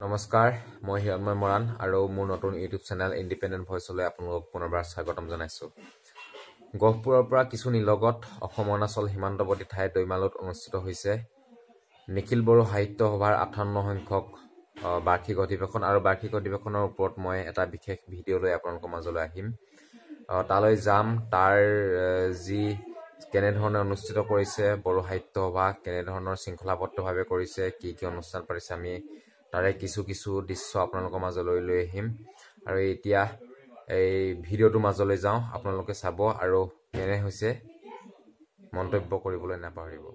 নমস্কাৰ মই হিৰণময় মৰাণ আৰু মোৰ নতুন ইউটিউব চেনেল ইণ্ডিপেণ্ডেণ্ট ভইচলৈ আপোনালোকক পুনৰবাৰ স্বাগতম জনাইছোঁ। গহপুৰৰ পৰা কিছু নিলগত অসম অৰুণাচল সীমান্তৱৰ্তী ঠাই দৈমালত অনুষ্ঠিত হৈছে নিখিল বড়ো সাহিত্য সভাৰ 58 সংখ্যক বাৰ্ষিক অধিৱেশন আৰু বাৰ্ষিক অধিৱেশনৰ ওপৰত মই এটা বিশেষ ভিডিঅ' লৈ আপোনালোকৰ মাজলৈ আহিম। তালৈ যাম, তাৰ যি কেনেধৰণে অনুষ্ঠিত কৰিছে বড়ো সাহিত্য সভা, কেনেধৰণৰ শৃংখলাবদ্ধভাৱে কৰিছে, কি কি অনুষ্ঠান পাতিছে, আমি তাৰে কিছু দৃশ্য আপোনালোকৰ মাজলৈ লৈ আহিম। আৰু এতিয়া এই ভিডিঅ'টোৰ মাজলৈ যাওঁ, আপোনালোকে চাব আৰু কেনে হৈছে মন্তব্য কৰিবলৈ নাপাহৰিব।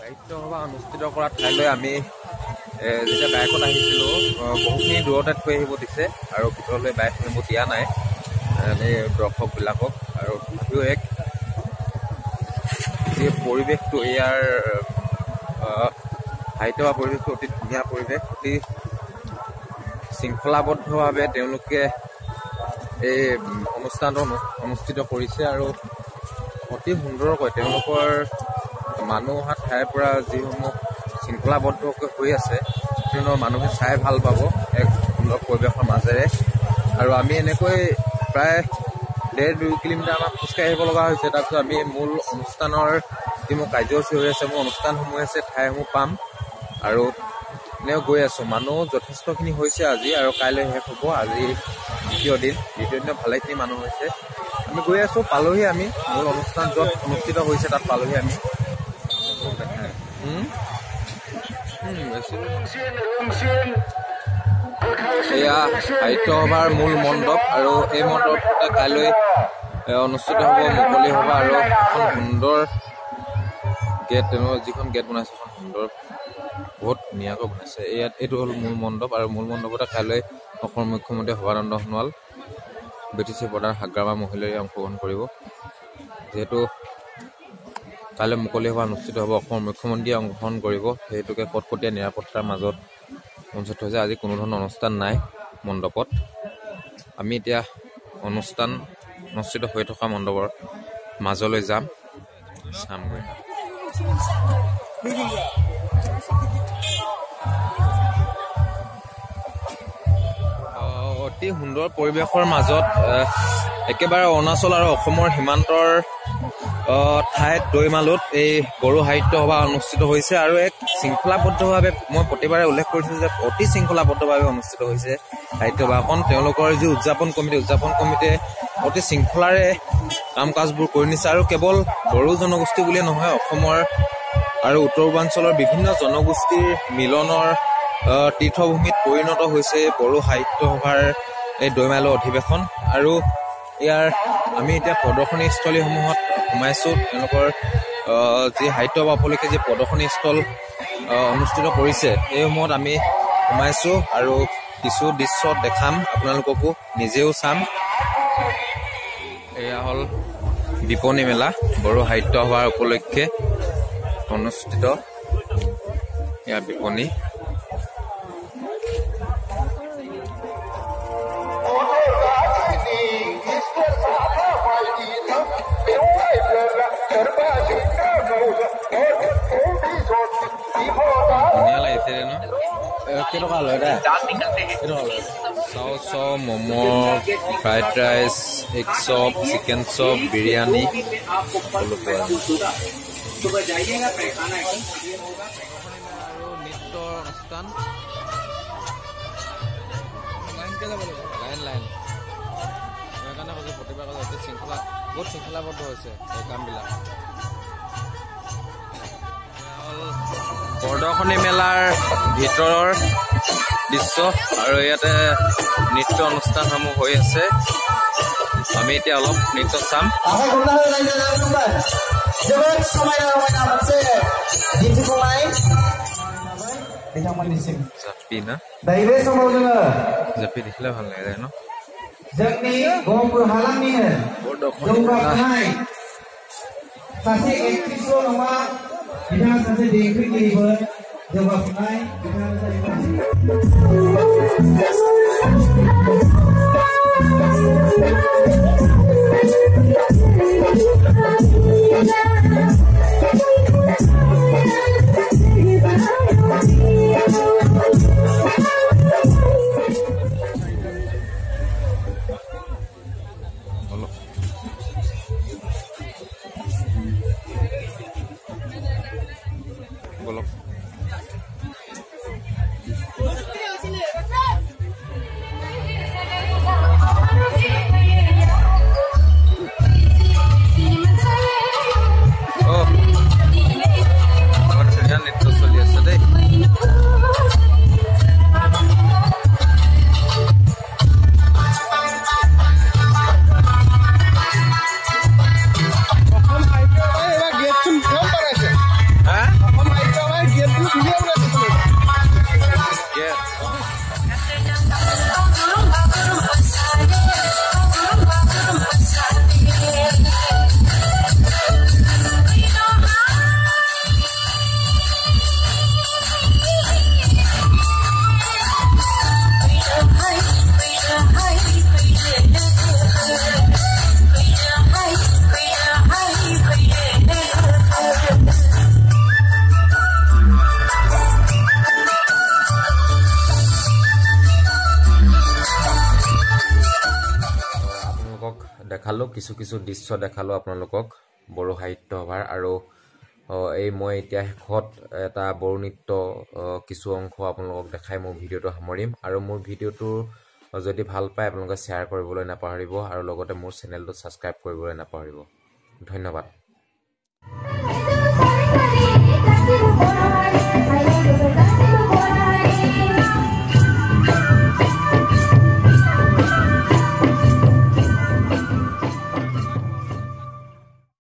সাহিত্য সভা অনুষ্ঠিত কৰা ঠাইলৈ আমি যেতিয়া বাইকত আহিছিলোঁ বহুখিনি দূৰতে থৈ আহিব দিছে আৰু ভিতৰলৈ বাইক নিব দিয়া নাই এই দৰ্শকবিলাকক। আৰু তথাপিও এক যি পৰিৱেশটো, ইয়াৰ সাহিত্য সভা পৰিৱেশটো অতি ধুনীয়া পৰিৱেশ, অতি শৃংখলাবদ্ধভাৱে তেওঁলোকে এই অনুষ্ঠানটো অনুষ্ঠিত কৰিছে আৰু অতি সুন্দৰকৈ তেওঁলোকৰ মানুহ অহা ঠাইৰ পৰা যিসমূহ শৃংখলাবদ্ধকৈ হৈ আছে সেইসমূহ মানুহে চাই ভাল পাব এক সুন্দৰ পৰিৱেশৰ মাজেৰে। আৰু আমি এনেকৈ প্ৰায় 1.5-2 কিলোমিটাৰ আমাক খোজকাঢ়ি আহিব লগা হৈছে। তাৰপিছত আমি মূল অনুষ্ঠানৰ যিসমূহ কাৰ্যসূচী হৈ আছে, মোৰ অনুষ্ঠানসমূহ আছে, ঠাইসমূহ পাম আৰু এনেও গৈ আছোঁ। মানুহ যথেষ্টখিনি হৈছে আজি আৰু কাইলৈ শেষ হ'ব। আজি দ্বিতীয় দিন ভালেখিনি মানুহ হৈছে। আমি গৈ আছোঁ, পালোহি আমি মূল অনুষ্ঠান য'ত অনুষ্ঠিত হৈছে তাত পালোহি আমি। এয়া সাহিত্য সভাৰ মূল মণ্ডপ আৰু এই মণ্ডপতে কাইলৈ অনুষ্ঠিত হ'ব মুকলি সভা আৰু এখন সুন্দৰ গেট, যিখন গেট বনাইছে এখন সুন্দৰ, বহুত ধুনীয়াকৈ বনাইছে। এইটো হ'ল মূল মণ্ডপ আৰু মূল মণ্ডপতে কাইলৈ অসমৰ মুখ্যমন্ত্ৰী সৰ্বানন্দ সোণোৱাল, BTC প্ৰধান হাগ্ৰামা মহিলাই অংশগ্ৰহণ কৰিব। যিহেতু কাইলৈ মুকলি সভা অনুষ্ঠিত হ'ব, অসমৰ মুখ্যমন্ত্ৰীয়ে অংশগ্ৰহণ কৰিব, সেইটোকে কটকটীয়া নিৰাপত্তাৰ মাজত অনুষ্ঠিত হৈছে। আজি কোনো ধৰণৰ অনুষ্ঠান নাই মণ্ডপত। আমি এতিয়া অনুষ্ঠান অনুষ্ঠিত হৈ থকা মণ্ডপৰ মাজলৈ যাম, চামগৈ। অতি সুন্দৰ পৰিৱেশৰ মাজত একেবাৰে অৰুণাচল আৰু অসমৰ সীমান্তৰ ঠাইত দৈমালত এই বড়ো সাহিত্য সভা অনুষ্ঠিত হৈছে আৰু এক শৃংখলাবদ্ধভাৱে, মই প্ৰতিবাৰে উল্লেখ কৰিছোঁ যে অতি শৃংখলাবদ্ধভাৱে অনুষ্ঠিত হৈছে সাহিত্য সভাখন। তেওঁলোকৰ যি উদযাপন কমিটিয়ে অতি শৃংখলাৰে কাম কাজবোৰ কৰি নিছে আৰু কেৱল বড়ো জনগোষ্ঠী বুলিয়ে নহয়, অসমৰ আৰু উত্তৰ পূৰ্বাঞ্চলৰ বিভিন্ন জনগোষ্ঠীৰ মিলনৰ তীৰ্থভূমিত পৰিণত হৈছে বড়ো সাহিত্য সভাৰ এই দৈমালৰ অধিৱেশন। আৰু ইয়াৰ আমি এতিয়া প্ৰদৰ্শনীস্থলীসমূহত সোমাইছোঁ। তেওঁলোকৰ যি সাহিত্য সভা উপলক্ষে যি প্ৰদৰ্শনীস্থল অনুষ্ঠিত কৰিছে সেইসমূহত আমি সোমাইছোঁ আৰু কিছু দৃশ্য দেখাম আপোনালোককো, নিজেও চাম। এয়া হ'ল বিপণী মেলা, বড়ো সাহিত্য সভাৰ উপলক্ষে অনুষ্ঠিত এয়া বিপণী। ধুনীয়া লাগিছে ন? কেইটকা লয় দে? চাও ম'ম', ফ্ৰাইড ৰাইচ, এগ চপ, চিকেন চপ, বিৰিয়ানী সকলো পোৱা যায়। আৰু নৃত্য অনুষ্ঠান লাইন সেইকাৰণে কৈছোঁ প্ৰতিবাৰ অতি বহুত শৃংখলাবদ্ধ হৈছে এই কামবিলাক। প্ৰদৰ্শনী মেলাৰ ভিতৰৰ দৃশ্য আৰু ইয়াতে নৃত্য অনুষ্ঠানসমূহ হৈ আছে। আমি এতিয়া অলপ নৃত্য চাম। জাপি না জাপি দেখিলে ভাল লাগে ন? Kita saja di kiri jawab naik kita দেখালোঁ, কিছু দৃশ্য দেখালোঁ আপোনালোকক বড়ো সাহিত্য সভাৰ। আৰু এই মই এতিয়া শেষত এটা বড়ো নৃত্য কিছু অংশ আপোনালোকক দেখাই মোৰ ভিডিঅ'টো সামৰিম। আৰু মোৰ ভিডিঅ'টো যদি ভাল পায় আপোনালোকে শ্বেয়াৰ কৰিবলৈ নাপাহৰিব আৰু লগতে মোৰ চেনেলটো ছাবস্ক্ৰাইব কৰিবলৈ নাপাহৰিব। ধন্যবাদ।